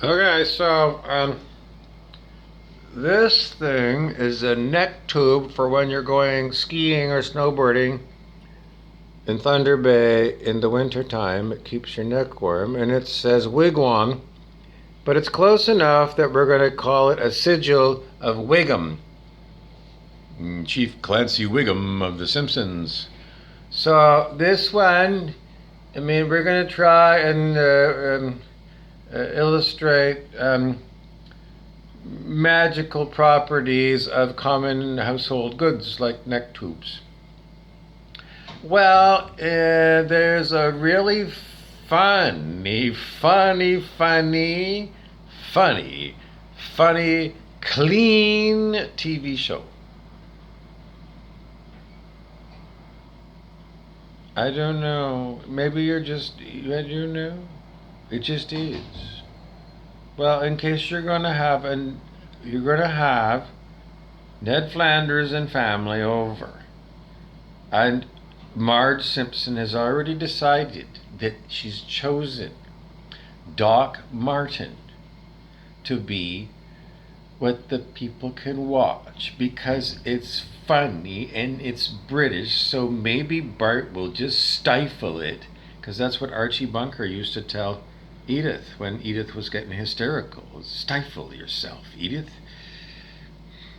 Okay, so this thing is a neck tube for when you're going skiing or snowboarding in Thunder Bay in the wintertime. It keeps your neck warm, and it says wigwam, but it's close enough that we're going to call it a sigil of Wiggum. Chief Clancy Wiggum of The Simpsons. So this one, I mean, we're going to try and illustrate magical properties of common household goods like neck tubes. Well, there's a really funny, clean TV show. I don't know. Maybe you don't know. It just is. Well, in case you're gonna have Ned Flanders and family over, and Marge Simpson has already decided that she's chosen Doc Martin to be what the people can watch because it's funny and it's British, so maybe Bart will just stifle it because that's what Archie Bunker used to tell Edith when Edith was getting hysterical. Stifle yourself, Edith.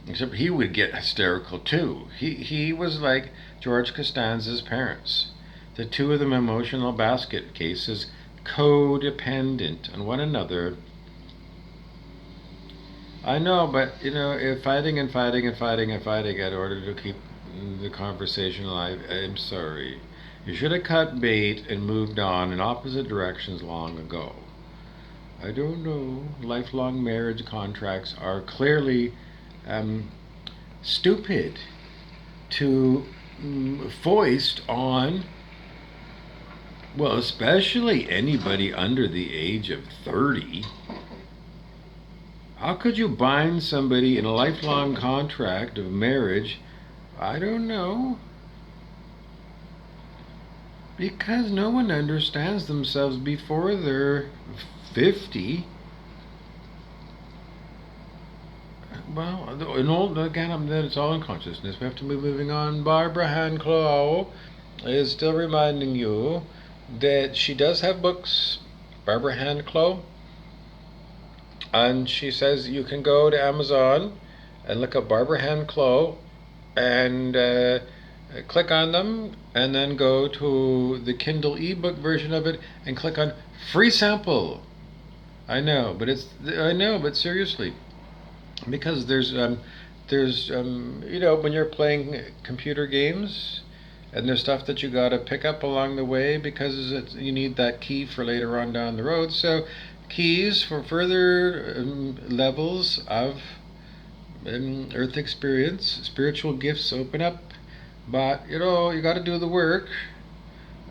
Except he would get hysterical too. He was like George Costanza's parents. The two of them emotional basket cases, codependent on one another. I know, but if fighting and fighting and fighting and fighting in order to keep the conversation alive, I'm sorry. You should have cut bait and moved on in opposite directions long ago. I don't know. Lifelong marriage contracts are clearly stupid to foist on, well, especially anybody under the age of 30. How could you bind somebody in a lifelong contract of marriage? I don't know. Because no one understands themselves before they're 50. Well, again, it's all in consciousness. We have to be moving on. Barbara Hanclough is still reminding you that she does have books. Barbara Hanclough. And she says you can go to Amazon and look up Barbara Hanclough and click on them, and then go to the Kindle ebook version of it and click on free sample. I know, but seriously, because there's when you're playing computer games, and there's stuff that you got to pick up along the way because you need that key for later on down the road. So keys for further levels of earth experience, spiritual gifts open up, but you got to do the work.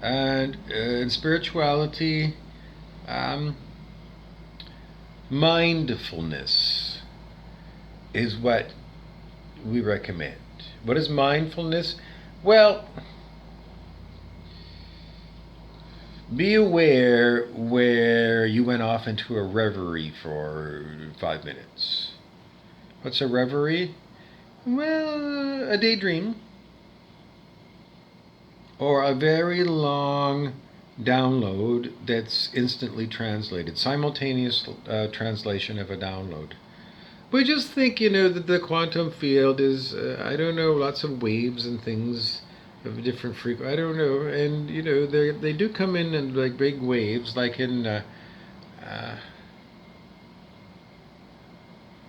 And in spirituality, um, mindfulness is what we recommend. What is mindfulness? Well, be aware where you went off into a reverie for 5 minutes. What's a reverie? Well, a daydream or a very long download that's instantly translated, simultaneous translation of a download. We just think, that the quantum field is, I don't know, lots of waves and things of different frequency. I don't know, and they do come in like big waves, like in, uh,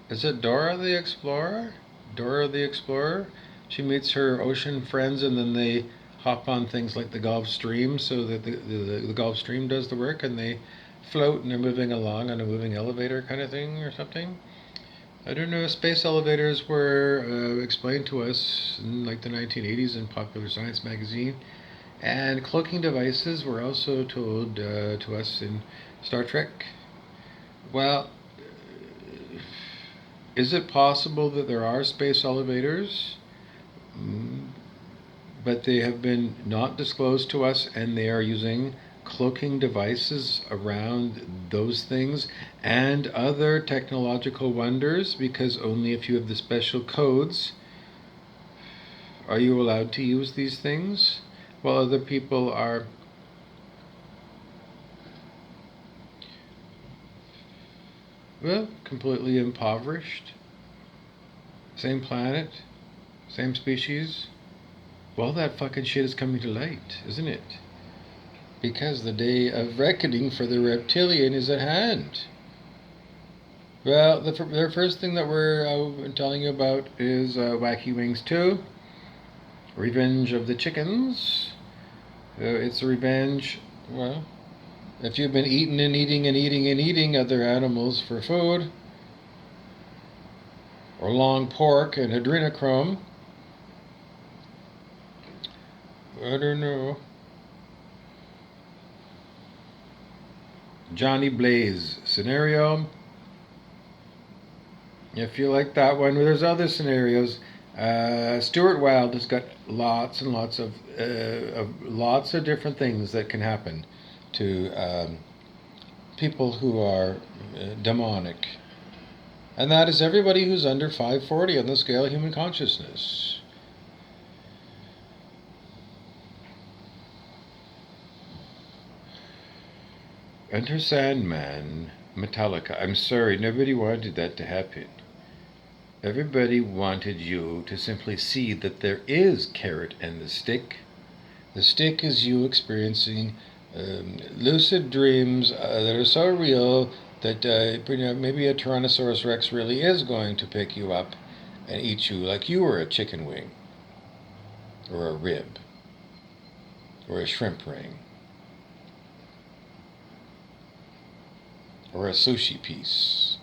is it Dora the Explorer? Dora the Explorer. She meets her ocean friends, and then they hop on things like the Gulf Stream, so that the Gulf Stream does the work, and they float and they're moving along on a moving elevator kind of thing or something. I don't know. Space elevators were explained to us in like the 1980s in Popular Science magazine, and cloaking devices were also told to us in Star Trek. Well, is it possible that there are space elevators, but they have been not disclosed to us, and they are using cloaking devices around those things and other technological wonders, because only if you have the special codes are you allowed to use these things, while other people are completely impoverished. Same planet, same species. Well, that fucking shit is coming to light, isn't it? Because the day of reckoning for the reptilian is at hand. Well, the first thing that we're telling you about is Wacky Wings 2, Revenge of the Chickens. It's a revenge, well, if you've been eating and eating and eating and eating other animals for food, or long pork and adrenochrome, I don't know. Johnny Blaze scenario. If you like that one, there's other scenarios. Stuart Wilde has got lots and lots of different things that can happen to people who are demonic, and that is everybody who's under 540 on the scale of human consciousness. Enter Sandman, Metallica. I'm sorry, nobody wanted that to happen. Everybody wanted you to simply see that there is carrot and the stick. The stick is you experiencing lucid dreams that are so real that maybe a Tyrannosaurus Rex really is going to pick you up and eat you like you were a chicken wing, or a rib, or a shrimp ring, or a sushi piece.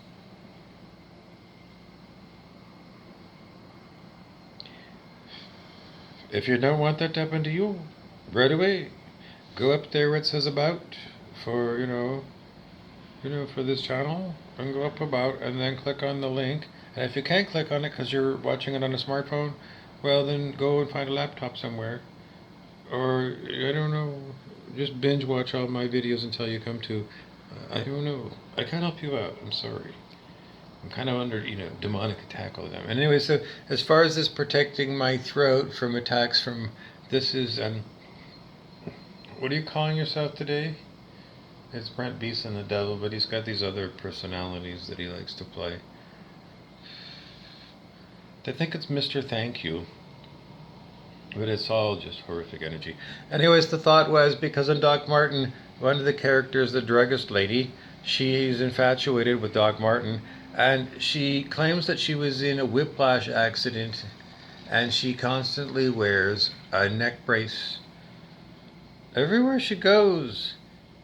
If you don't want that to happen to you, right away, go up there where it says about for, for this channel, and go up about, and then click on the link. And if you can't click on it because you're watching it on a smartphone, well, then go and find a laptop somewhere. Or, I don't know, just binge watch all my videos until you come to, I don't know. I can't help you out. I'm sorry. I'm kind of under, demonic attack all the time. And anyway, so as far as this protecting my throat from attacks from, this is, what are you calling yourself today? It's Brent Beeson the Devil, but he's got these other personalities that he likes to play. They think it's Mr. Thank You, but it's all just horrific energy. Anyways, the thought was, because in Doc Martin, one of the characters, the druggist lady, she's infatuated with Doc Martin, and she claims that she was in a whiplash accident, and she constantly wears a neck brace everywhere she goes.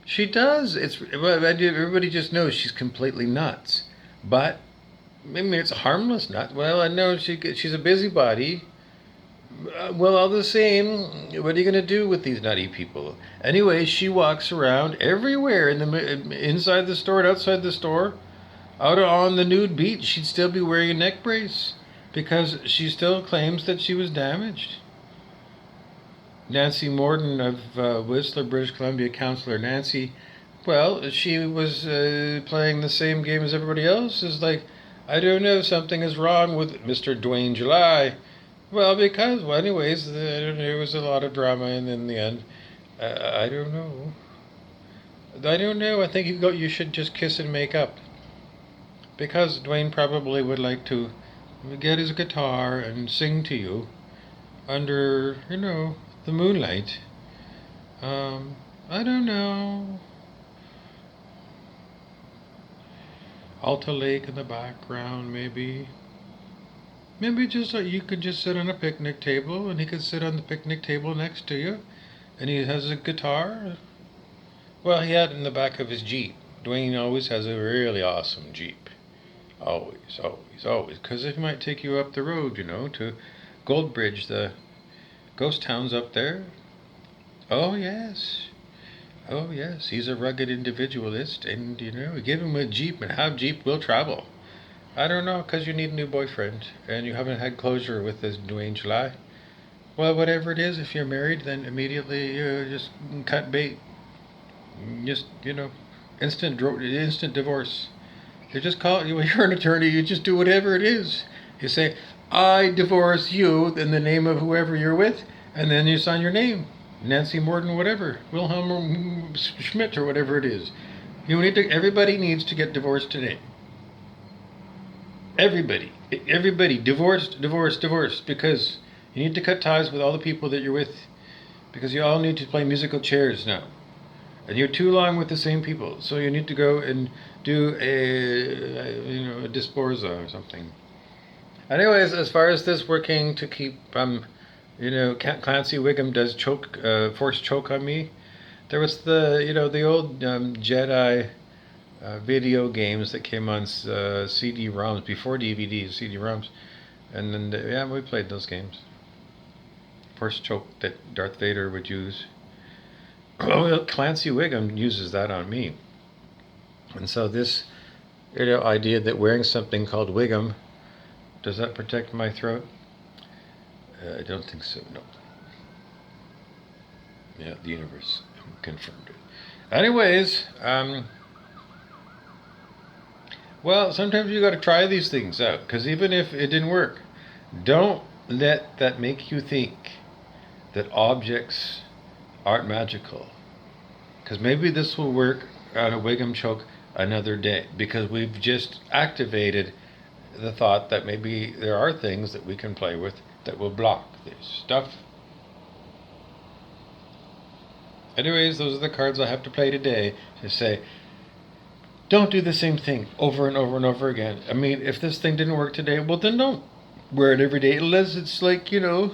She does. Everybody just knows she's completely nuts, but it's a harmless nut. Well, I know she's a busybody. Well, all the same, what are you going to do with these nutty people? Anyway, she walks around everywhere, inside the store and outside the store. Out on the nude beach, she'd still be wearing a neck brace because she still claims that she was damaged. Nancy Morden of Whistler, British Columbia, Councillor Nancy, well, she was playing the same game as everybody else. Is like, I don't know, something is wrong with Mr. Dwayne July. Well, because, anyways, there was a lot of drama, and in the end, I don't know. I think you should just kiss and make up. Because Dwayne probably would like to get his guitar and sing to you under, the moonlight. I don't know. Alta Lake in the background, maybe. Maybe just you could just sit on a picnic table, and he could sit on the picnic table next to you, and he has a guitar. Well, he had it in the back of his Jeep. Dwayne always has a really awesome Jeep. Always, always, always. Because it might take you up the road, to Goldbridge, the ghost towns up there. Oh, yes. Oh, yes. He's a rugged individualist, and, give him a Jeep, and how Jeep will travel. I don't know, because you need a new boyfriend, and you haven't had closure with this Dwayne July. Well, whatever it is, if you're married, then immediately just cut bait. Just, instant divorce. You just call it, you're an attorney, you just do whatever it is. You say, I divorce you in the name of whoever you're with, and then you sign your name. Nancy Morton, whatever. Wilhelm Schmidt, or whatever it is. Everybody needs to get divorced today. Everybody. Everybody. Divorced, divorced, divorced. Because you need to cut ties with all the people that you're with. Because you all need to play musical chairs now. And you're too long with the same people. So you need to go and do a Disporza or something. Anyways, as far as this working to keep, Clancy Wiggum does force choke on me. There was the old Jedi video games that came on CD-ROMs before DVDs, CD-ROMs, and then we played those games. Force choke that Darth Vader would use. Well, Clancy Wiggum uses that on me, and so this idea that wearing something called Wiggum, does that protect my throat? I don't think so. No. Yeah, the universe confirmed it. Anyways, well, sometimes you got to try these things out, because even if it didn't work, don't let that make you think that objects aren't magical. Because maybe this will work on a Wiggum choke another day, because we've just activated the thought that maybe there are things that we can play with that will block this stuff. Anyways, those are the cards I have to play today to say, don't do the same thing over and over and over again. I mean, if this thing didn't work today, well, then don't wear it every day. Unless it's like, if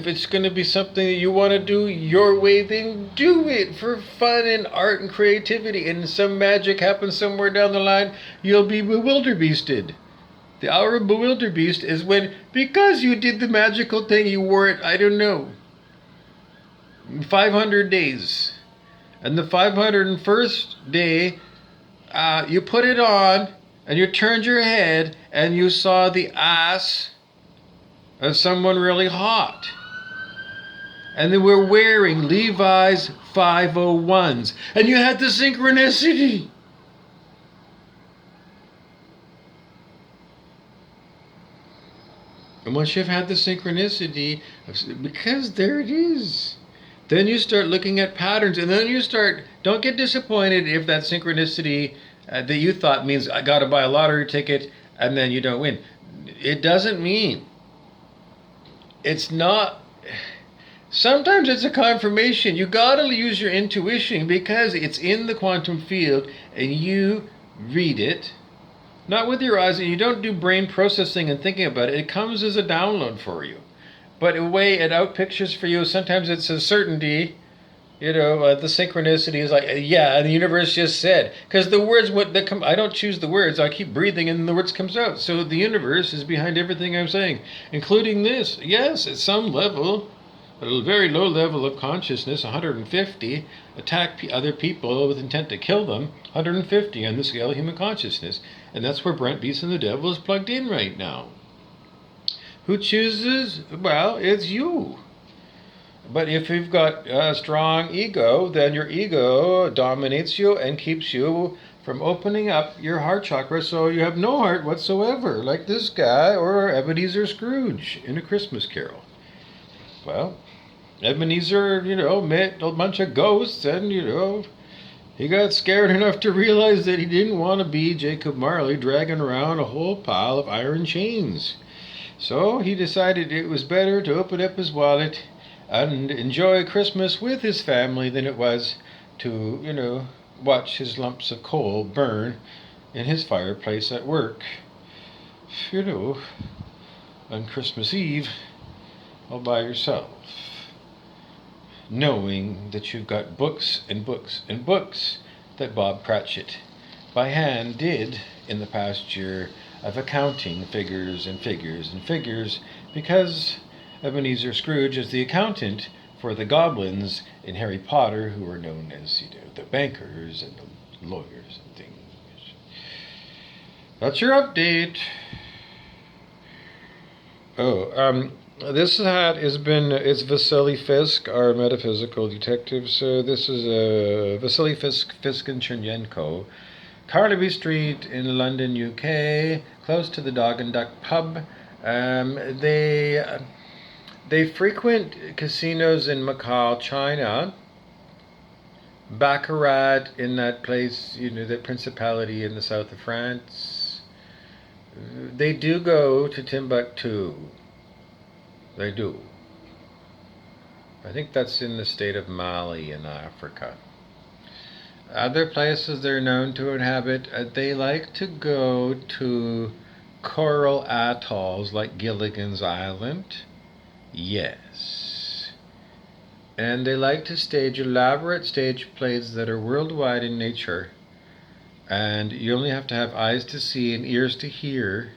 it's going to be something that you want to do your way, then do it for fun and art and creativity. And some magic happens somewhere down the line, you'll be bewilderbeasted. The hour of bewilderbeast is when, because you did the magical thing, you wore it, 500 days. And the 501st day, you put it on, and you turned your head, and you saw the ass of someone really hot. And they were wearing Levi's 501s. And you had the synchronicity. And once you've had the synchronicity, because there it is, then you start looking at patterns, and then don't get disappointed if that synchronicity that you thought means I got to buy a lottery ticket and then you don't win. It doesn't mean. It's not. Sometimes it's a confirmation. You got to use your intuition because it's in the quantum field and you read it. Not with your eyes, and you don't do brain processing and thinking about it. It comes as a download for you. But the way it outpictures for you, sometimes it's a certainty. The synchronicity is like, yeah, the universe just said. Because the words, I don't choose the words. I keep breathing and the words comes out. So the universe is behind everything I'm saying, including this. Yes, at some level, at a very low level of consciousness, 150, attack other people with intent to kill them, 150 on the scale of human consciousness. And that's where Brent Beast and the Devil is plugged in right now. Who chooses? Well, it's you. But if you've got a strong ego, then your ego dominates you and keeps you from opening up your heart chakra, so you have no heart whatsoever, like this guy or Ebenezer Scrooge in A Christmas Carol. Well, Ebenezer, met a bunch of ghosts, and, he got scared enough to realize that he didn't want to be Jacob Marley dragging around a whole pile of iron chains. So he decided it was better to open up his wallet and enjoy Christmas with his family than it was to, watch his lumps of coal burn in his fireplace at work. On Christmas Eve, all by yourself, knowing that you've got books and books and books that Bob Cratchit by hand did in the past year of accounting figures and figures and figures, because Ebenezer Scrooge is the accountant for the goblins in Harry Potter, who are known as, the bankers and the lawyers and things. That's your update. This hat has been, it's Vasily Fisk, our metaphysical detective. So this is Vasily Fisk and Chernyenko, Carnaby Street in London, UK, close to the Dog and Duck pub. Um, they they frequent casinos in Macau, China. Baccarat in that place, that principality in the south of France. They do go to Timbuktu. They do. I think that's in the state of Mali in Africa. Other places they're known to inhabit, they like to go to coral atolls like Gilligan's Island. Yes. And they like to stage elaborate stage plays that are worldwide in nature. And you only have to have eyes to see and ears to hear.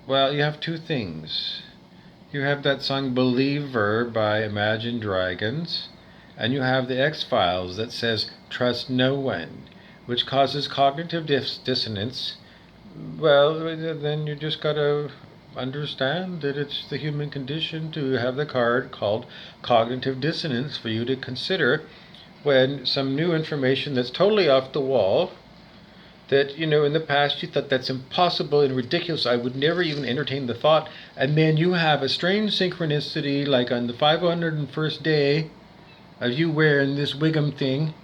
Well, you have two things. You have that song Believer by Imagine Dragons, and you have the X-Files that says trust no one, which causes cognitive dissonance. Well, then you just gotta understand that it's the human condition to have the card called cognitive dissonance for you to consider when some new information that's totally off the wall, that in the past you thought that's impossible and ridiculous, I would never even entertain the thought, and then you have a strange synchronicity like on the 501st day of you wearing this Wiggum thing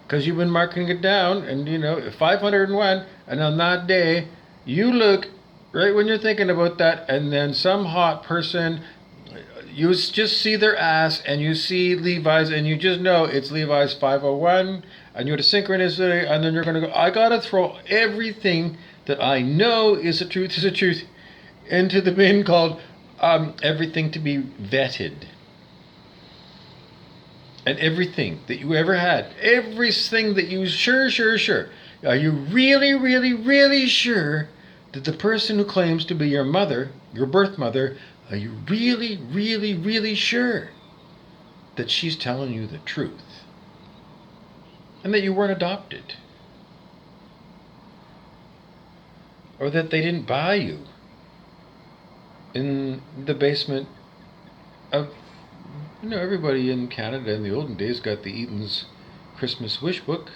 because you've been marking it down, and 501, and on that day you look right when you're thinking about that, and then some hot person, you just see their ass and you see Levi's and you just know it's Levi's 501, and you're the synchronicity, and then you're going to go, I got to throw everything that I know is the truth into the bin called everything to be vetted. And everything that you ever had, everything that you sure. Are you really sure that the person who claims to be your mother, your birth mother, are you really sure that she's telling you the truth? And that you weren't adopted? Or that they didn't buy you in the basement of, everybody in Canada in the olden days got the Eaton's Christmas wish book.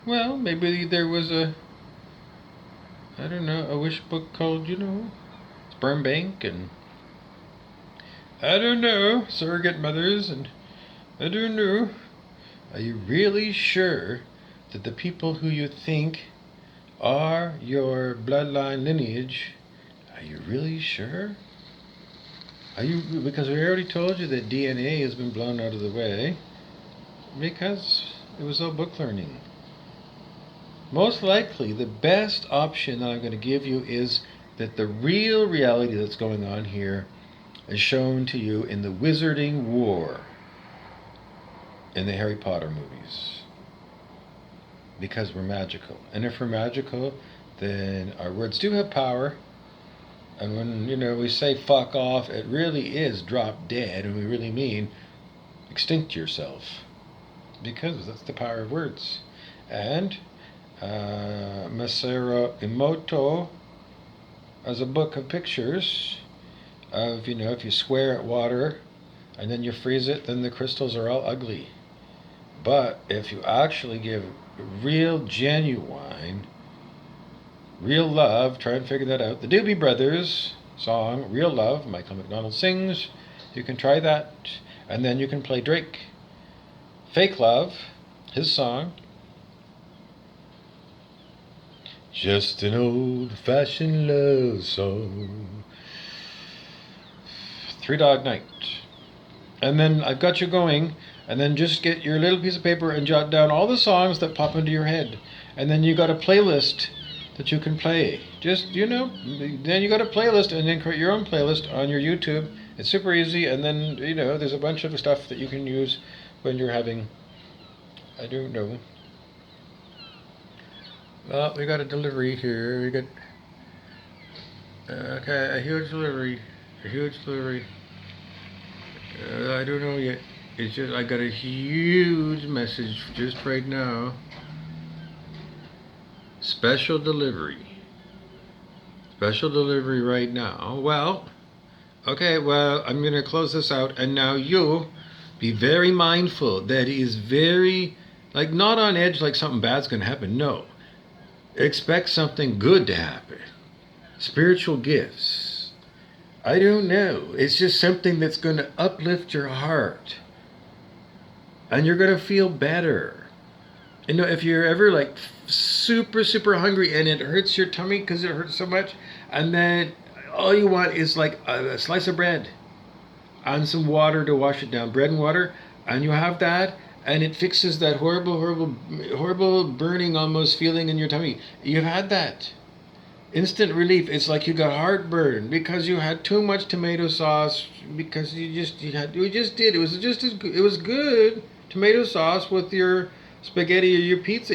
Well, maybe there was a wish book called, Sperm Bank, and surrogate mothers, and I don't know. Are you really sure that the people who you think are your bloodline lineage, are you really sure? Because we already told you that DNA has been blown out of the way because it was all book learning. Most likely, the best option that I'm going to give you is that the real reality that's going on here is shown to you in the Wizarding War in the Harry Potter movies. Because we're magical. And if we're magical, then our words do have power. And when, we say fuck off, it really is drop dead, and we really mean extinct yourself. Because that's the power of words. And Masaru Emoto has a book of pictures of, if you swear at water and then you freeze it, then the crystals are all ugly. But if you actually give real, genuine, real love, try and figure that out. The Doobie Brothers song, Real Love, Michael McDonald sings. You can try that. And then you can play Drake. Fake Love, his song. Just an old-fashioned love song. Three Dog Night. And then I've got you going, and then just get your little piece of paper and jot down all the songs that pop into your head. And then you got a playlist that you can play. Just, then you got a playlist, and then create your own playlist on your YouTube. It's super easy, and then, there's a bunch of stuff that you can use when you're having, I don't know. Well, we got a delivery here. We got, a huge delivery. I don't know yet. It's just, I got a huge message just right now. Special delivery. Special delivery right now. Well, okay, well, I'm going to close this out. And now you be very mindful that he is very, like, not on edge like something bad's going to happen. No. Expect something good to happen. Spiritual gifts. I don't know. It's just something that's going to uplift your heart. And you're going to feel better. You know, if you're ever like super, super hungry and it hurts your tummy because it hurts so much, and then all you want is like a slice of bread and some water to wash it down, bread and water, and you have that, and it fixes that horrible, horrible, horrible burning almost feeling in your tummy. You've had that. Instant relief. It's like you got heartburn because you had too much tomato sauce because you just did. It was just as good. It was good tomato sauce with your spaghetti or your pizza.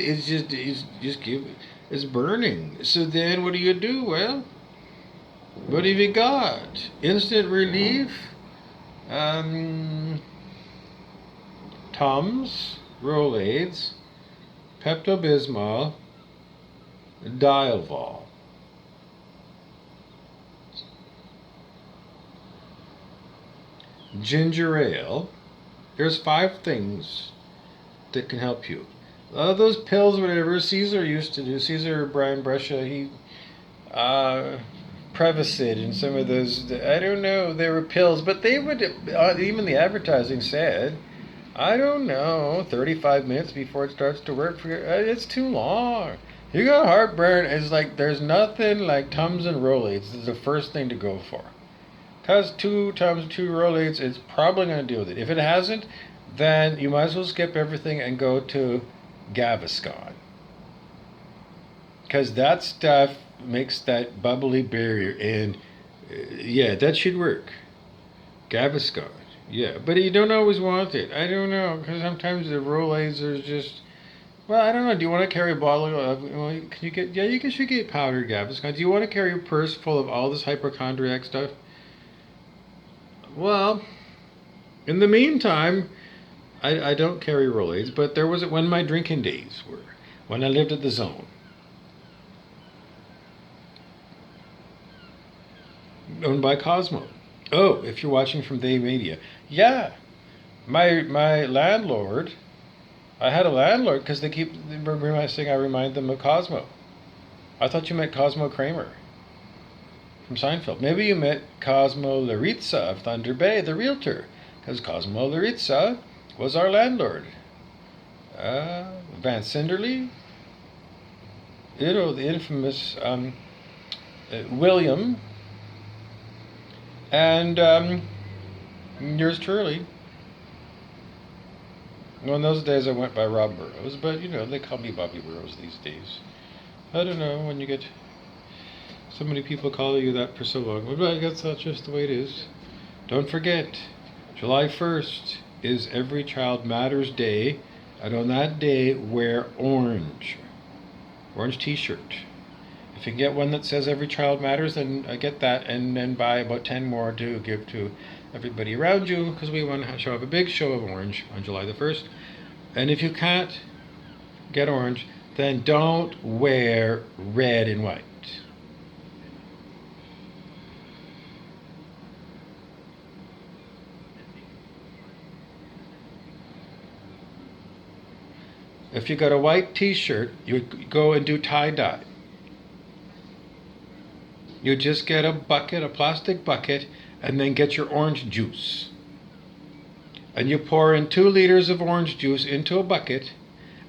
It's burning. So then what do? Well, what have you got? Instant relief. Tums, Rolaids, Pepto-Bismol, Dialvol. Ginger ale. There's 5 things that can help you. Those pills, whatever Caesar used to do, Caesar Brian Brescia, he Prevacid and some of those, I don't know, they were pills, but they would, even the advertising said, I don't know, 35 minutes before it starts to work for you. It's too long. You got heartburn, it's like there's nothing like Tums and Rolaids. This is the first thing to go for. Because 2 Tums, 2 Rolaids, it's probably going to deal with it. If it hasn't, then you might as well skip everything and go to Gaviscon. Because that stuff makes that bubbly barrier, and yeah, that should work. Gaviscon, yeah, but you don't always want it. I don't know, because sometimes the Rolaids are just, well, I don't know. Do you want to carry a bottle of, well, can you get, yeah, you should get powdered Gaviscon. Do you want to carry a purse full of all this hypochondriac stuff? Well, in the meantime, I don't carry Rolaids, but there was when my drinking days were, when I lived at the Zone. Owned by Cosmo. Oh, if you're watching from Day Media. Yeah, my landlord, I had a landlord because they keep saying I remind them of Cosmo. I thought you meant Cosmo Kramer from Seinfeld. Maybe you met Cosmo Laritza of Thunder Bay, the realtor, because Cosmo Laritza was our landlord. Van Cinderly, you know, the infamous William, and yours truly. Well, in those days I went by Rob Burrows, but you know, they call me Bobby Burrows these days. I don't know, when you get so many people call you that for so long, but I guess that's just the way it is. Don't forget, July 1st is Every Child Matters Day, and on that day, wear orange t-shirt. If you can get one that says Every Child Matters, then get that, and then buy about 10 more to give to everybody around you, because we want to have a big show of orange on July the 1st. And if you can't get orange, then don't wear red and white. If you got a white t-shirt, you go and do tie-dye. You just get a bucket, a plastic bucket, and then get your orange juice. And you pour in 2 liters of orange juice into a bucket,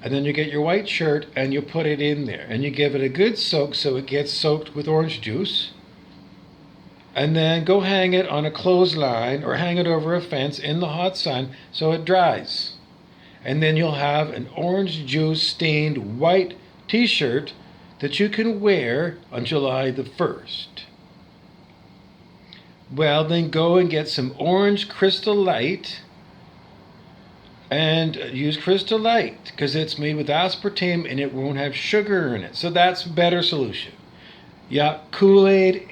and then you get your white shirt and you put it in there. And you give it a good soak so it gets soaked with orange juice. And then go hang it on a clothesline or hang it over a fence in the hot sun so it dries. And then you'll have an orange juice stained white t-shirt that you can wear on July the 1st. Well, then go and get some orange Crystal Light and use Crystal Light because it's made with aspartame and it won't have sugar in it. So that's a better solution. Yeah, Kool-Aid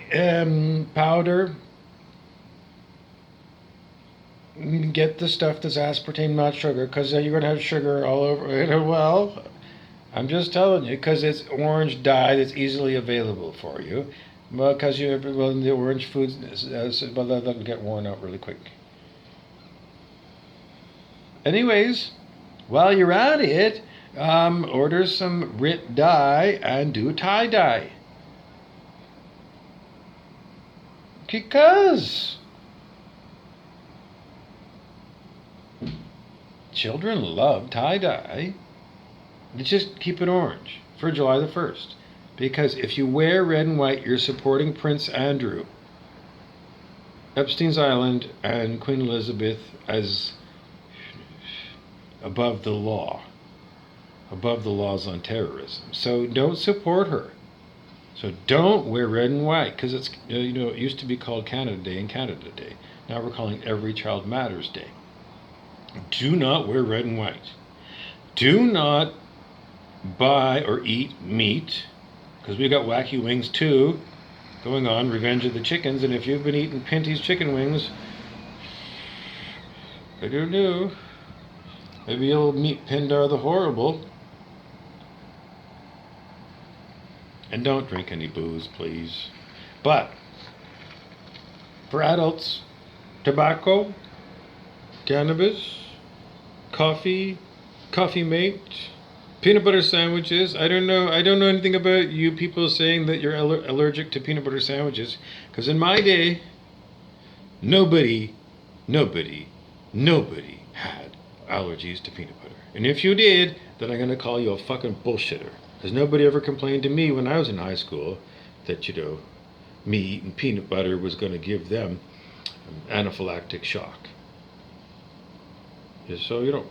powder. Get the stuff that's aspartame, not sugar, because you're going to have sugar all over it. Well, I'm just telling you, because it's orange dye that's easily available for you. Well, because the orange foods, well, they'll get worn out really quick. Anyways, while you're at it, order some RIT dye and do tie dye. Because children love tie dye. Just keep it orange for July the 1st. Because if you wear red and white, you're supporting Prince Andrew, Epstein's Island, and Queen Elizabeth as above the law, above the laws on terrorism. So don't support her. So don't wear red and white, because it's, it used to be called Canada Day and Canada Day. Now we're calling Every Child Matters Day. Do not wear red and white. Do not buy or eat meat, because we got wacky wings too going on, Revenge of the Chickens, and if you've been eating Pinty's chicken wings, I don't know, maybe you'll meet Pindar the Horrible. And don't drink any booze, please. But for adults, tobacco, cannabis, coffee, coffee mate, peanut butter sandwiches. I don't know anything about you people saying that you're allergic to peanut butter sandwiches, because in my day, nobody had allergies to peanut butter. And if you did, then I'm going to call you a fucking bullshitter. Because nobody ever complained to me when I was in high school that, me eating peanut butter was going to give them an anaphylactic shock. So,